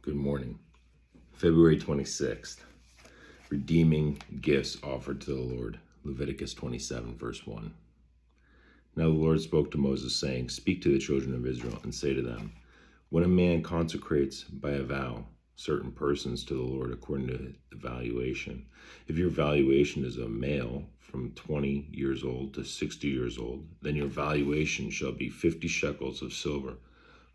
Good morning. February 26th. Redeeming gifts offered to the Lord. Leviticus 27, verse 1. Now the Lord spoke to Moses, saying, Speak to the children of Israel, and say to them, When a man consecrates by a vow certain persons to the Lord according to the valuation, if your valuation is a male from 20 years old to 60 years old, then your valuation shall be 50 shekels of silver,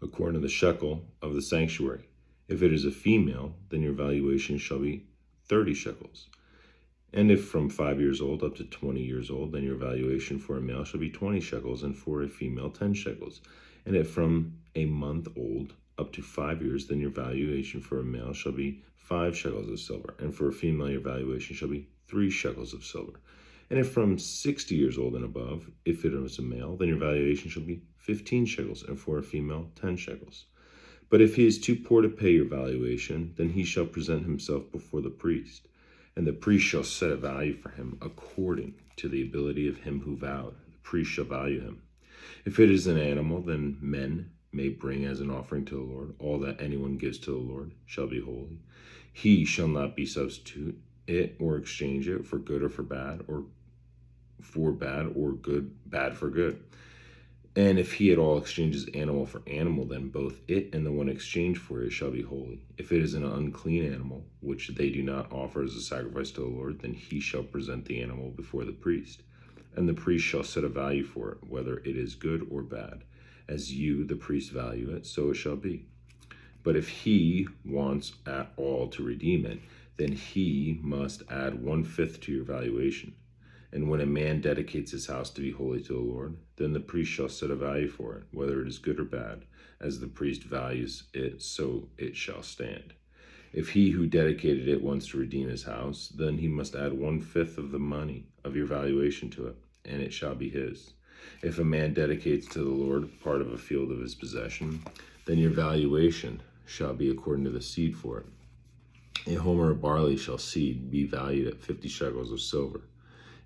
according to the shekel of the sanctuary. If it is a female, then your valuation shall be 30 shekels. And if from 5 years old up to 20 years old, then your valuation for a male shall be 20 shekels, and for a female 10 shekels. And if from a month old up to 5 years, then your valuation for a male shall be 5 shekels of silver, and for a female your valuation shall be 3 shekels of silver. And if from 60 years old and above, if it is a male, then your valuation shall be 15 shekels, and for a female 10 shekels. But if he is too poor to pay your valuation, then he shall present himself before the priest, and the priest shall set a value for him according to the ability of him who vowed. The priest shall value him. If it is an animal, then men may bring as an offering to the Lord. All that anyone gives to the Lord shall be holy. He shall not be substitute it or exchange it for good or for bad, or for bad or good, bad for good. And if he at all exchanges animal for animal, then both it and the one exchanged for it shall be holy. If it is an unclean animal, which they do not offer as a sacrifice to the Lord, then he shall present the animal before the priest. And the priest shall set a value for it, whether it is good or bad. As you, the priest, value it, so it shall be. But if he wants at all to redeem it, then he must add 1/5 to your valuation. And when a man dedicates his house to be holy to the Lord, then the priest shall set a value for it, whether it is good or bad. As the priest values it, so it shall stand. If he who dedicated it wants to redeem his house, then he must add 1/5 of the money of your valuation to it, and it shall be his. If a man dedicates to the Lord part of a field of his possession, then your valuation shall be according to the seed for it. A homer of barley shall seed be valued at 50 shekels of silver.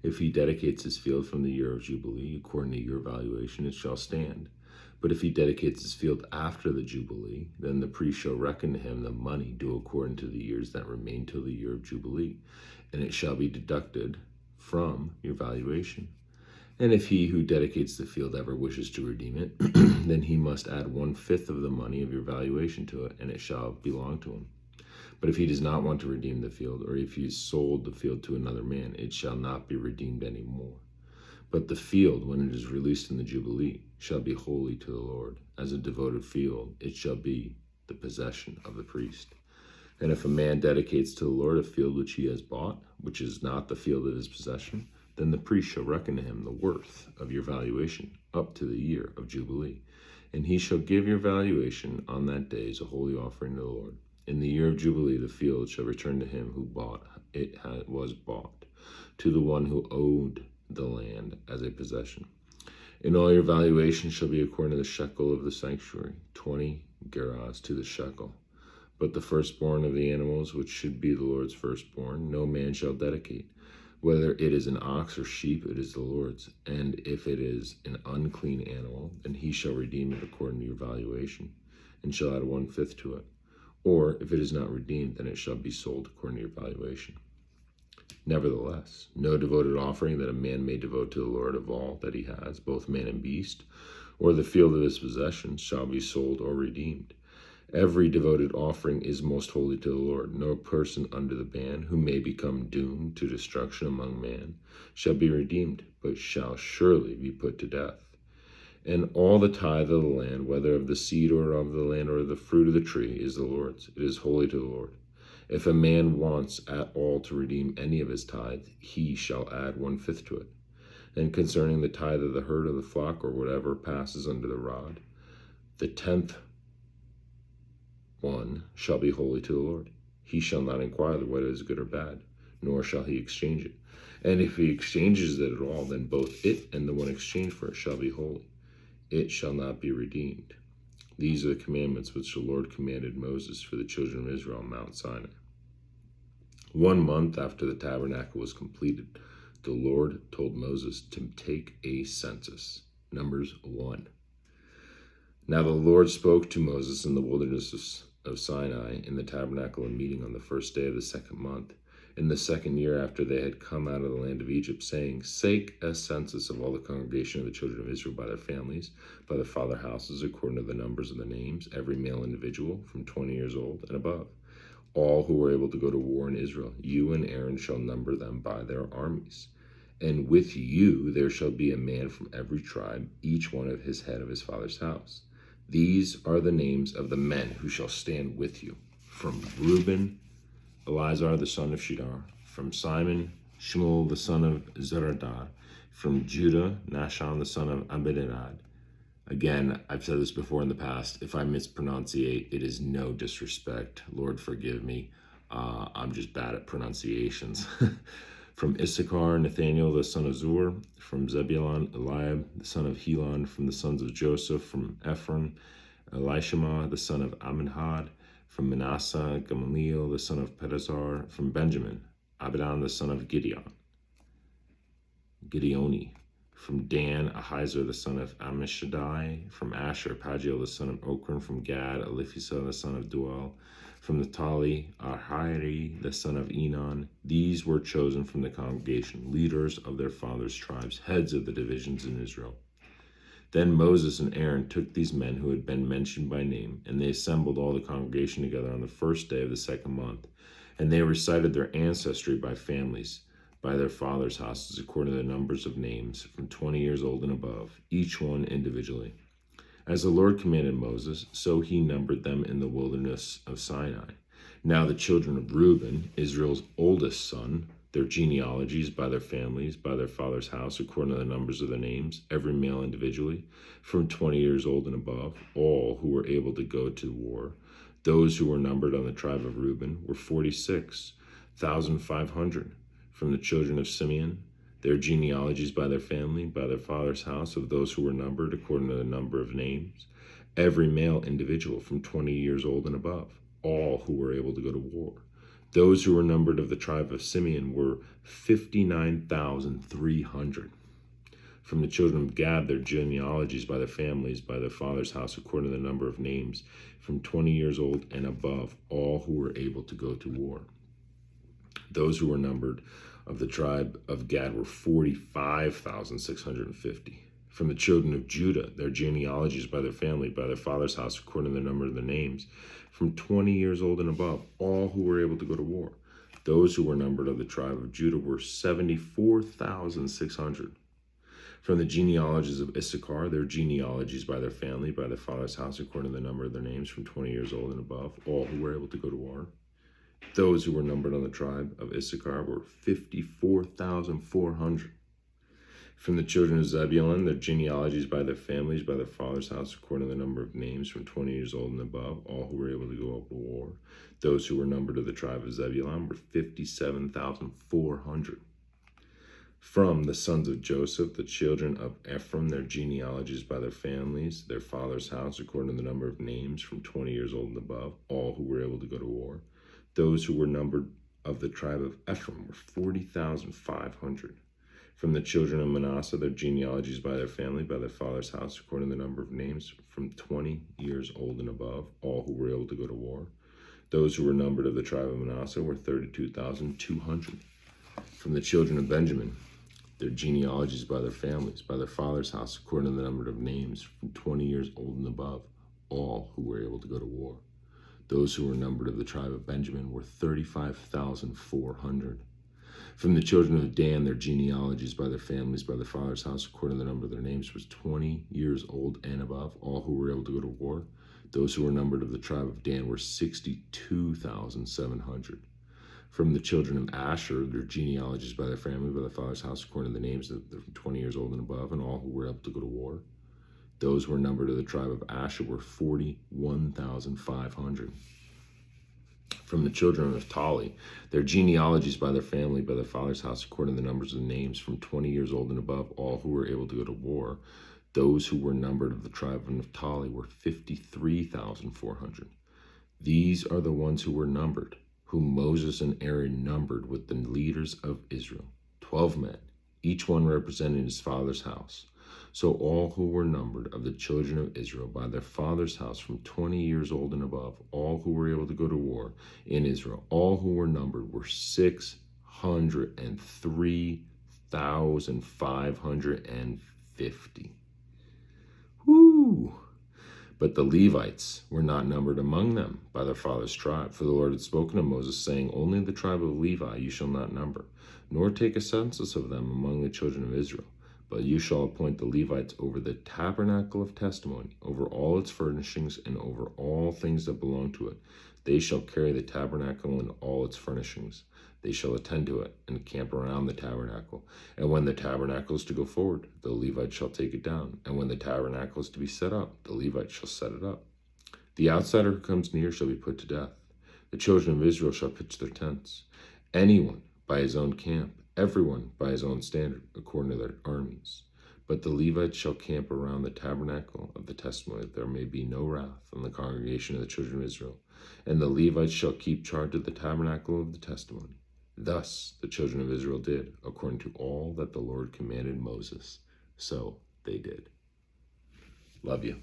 If he dedicates his field from the year of Jubilee, according to your valuation, it shall stand. But if he dedicates his field after the Jubilee, then the priest shall reckon to him the money due according to the years that remain till the year of Jubilee, and it shall be deducted from your valuation. And if he who dedicates the field ever wishes to redeem it, then he must add 1/5 of the money of your valuation to it, and it shall belong to him. But if he does not want to redeem the field, or if he has sold the field to another man, it shall not be redeemed any more. But the field, when it is released in the Jubilee, shall be holy to the Lord. As a devoted field, it shall be the possession of the priest. And if a man dedicates to the Lord a field which he has bought, which is not the field of his possession, then the priest shall reckon to him the worth of your valuation up to the year of Jubilee. And he shall give your valuation on that day as a holy offering to the Lord. In the year of Jubilee, the field shall return to him who bought it was bought, to the one who owed the land as a possession. And all your valuation shall be according to the shekel of the sanctuary, 20 gerahs to the shekel. But the firstborn of the animals, which should be the Lord's firstborn, no man shall dedicate. Whether it is an ox or sheep, it is the Lord's. And if it is an unclean animal, then he shall redeem it according to your valuation, and shall add 1/5 to it. Or if it is not redeemed, then it shall be sold according to your valuation. Nevertheless, no devoted offering that a man may devote to the Lord of all that he has, both man and beast, or the field of his possessions, shall be sold or redeemed. Every devoted offering is most holy to the Lord. No person under the ban, who may become doomed to destruction among men, shall be redeemed, but shall surely be put to death. And all the tithe of the land, whether of the seed or of the land or of the fruit of the tree, is the Lord's. It is holy to the Lord. If a man wants at all to redeem any of his tithe, he shall add 1/5 to it. And concerning the tithe of the herd of the flock, or whatever passes under the rod, the 10th one shall be holy to the Lord. He shall not inquire whether it is good or bad, nor shall he exchange it. And if he exchanges it at all, then both it and the one exchanged for it shall be holy. It shall not be redeemed. These are the commandments which the Lord commanded Moses for the children of Israel on Mount Sinai. 1 month after the tabernacle was completed, the Lord told Moses to take a census. Numbers 1. Now the Lord spoke to Moses in the wilderness of Sinai in the tabernacle of meeting on the first day of the second month, in the second year after they had come out of the land of Egypt, saying, Take a census of all the congregation of the children of Israel by their families, by their father houses, according to the numbers of the names, every male individual from 20 years old and above. All who are able to go to war in Israel, you and Aaron shall number them by their armies. And with you there shall be a man from every tribe, each one of his head of his father's house. These are the names of the men who shall stand with you. From Reuben, Eleazar the son of Shedar. From Simon, Shmuel the son of Zeradah. From Judah, Nashon the son of Abinadab. Again, I've said this before in the past. If I mispronunciate, it is no disrespect. Lord, forgive me. I'm just bad at pronunciations. From Issachar, Nathaniel the son of Zur. From Zebulun, Eliab the son of Helon. From the sons of Joseph. From Ephraim, Elishama the son of Amminhad. From Manasseh, Gamaliel the son of Pedazar. From Benjamin, Abidan the son of Gideoni. From Dan, Ahiezer the son of Ammishaddai. From Asher, Pagiel the son of Okran. From Gad, Eliphisa the son of Duel. From Naphtali, Ahiri the son of Enon. These were chosen from the congregation, leaders of their fathers' tribes, heads of the divisions in Israel. Then Moses and Aaron took these men who had been mentioned by name, and they assembled all the congregation together on the first day of the second month. And they recited their ancestry by families, by their fathers' houses, according to the numbers of names, from 20 years old and above, each one individually. As the Lord commanded Moses, so he numbered them in the wilderness of Sinai. Now the children of Reuben, Israel's oldest son, their genealogies by their families, by their father's house, according to the numbers of their names, every male individually, from 20 years old and above, all who were able to go to war. Those who were numbered on the tribe of Reuben were 46,500. From the children of Simeon, their genealogies by their family, by their father's house, of those who were numbered according to the number of names, every male individual from 20 years old and above, all who were able to go to war. Those who were numbered of the tribe of Simeon were 59,300. From the children of Gad, their genealogies by their families, by their father's house, according to the number of names, from 20 years old and above, all who were able to go to war. Those who were numbered of the tribe of Gad were 45,650. From the children of Judah, their genealogies by their family, by their father's house, according to the number of their names, from 20 years old and above, all who were able to go to war. Those who were numbered of the tribe of Judah were 74,600. From the genealogies of Issachar, their genealogies by their family, by their father's house, according to the number of their names, from 20 years old and above, all who were able to go to war. Those who were numbered on the tribe of Issachar were 54,400. From the children of Zebulun, their genealogies by their families, by their father's house, according to the number of names, from 20 years old and above, all who were able to go up to war. Those who were numbered of the tribe of Zebulun were 57,400. From the sons of Joseph, the children of Ephraim, their genealogies by their families, their father's house, according to the number of names, from 20 years old and above, all who were able to go to war. Those who were numbered of the tribe of Ephraim were 40,500. From the children of Manasseh, their genealogies by their family, by their father's house, according to the number of names, from 20 years old and above, all who were able to go to war. Those who were numbered of the tribe of Manasseh were 32,200. From the children of Benjamin, their genealogies by their families, by their father's house, according to the number of names, from 20 years old and above, all who were able to go to war. Those who were numbered of the tribe of Benjamin were 35,400. From the children of Dan, their genealogies by their families, by their father's house, according to the number of their names, was 20 years old and above, all who were able to go to war. Those who were numbered of the tribe of Dan were 62,700. From the children of Asher, their genealogies by their family, by their father's house, according to the names, of 20 years old and above, and all who were able to go to war. Those who were numbered of the tribe of Asher were 41,500. From the children of Naphtali, their genealogies by their family, by their father's house, according to the numbers of the names, from 20 years old and above, all who were able to go to war. Those who were numbered of the tribe of Naphtali were 53,400. These are the ones who were numbered, whom Moses and Aaron numbered with the leaders of Israel, 12 men, each one representing his father's house. So all who were numbered of the children of Israel by their father's house from 20 years old and above, all who were able to go to war in Israel, all who were numbered were 603,550. Woo! But the Levites were not numbered among them by their father's tribe. For the Lord had spoken to Moses, saying, Only the tribe of Levi you shall not number, nor take a census of them among the children of Israel. But you shall appoint the Levites over the tabernacle of testimony, over all its furnishings, and over all things that belong to it. They shall carry the tabernacle and all its furnishings. They shall attend to it, and camp around the tabernacle. And when the tabernacle is to go forward, the Levites shall take it down. And when the tabernacle is to be set up, the Levites shall set it up. The outsider who comes near shall be put to death. The children of Israel shall pitch their tents. Anyone by his own camp, everyone by his own standard, according to their armies. But the Levites shall camp around the tabernacle of the testimony, that there may be no wrath on the congregation of the children of Israel. And the Levites shall keep charge of the tabernacle of the testimony. Thus the children of Israel did, according to all that the Lord commanded Moses. So they did. Love you.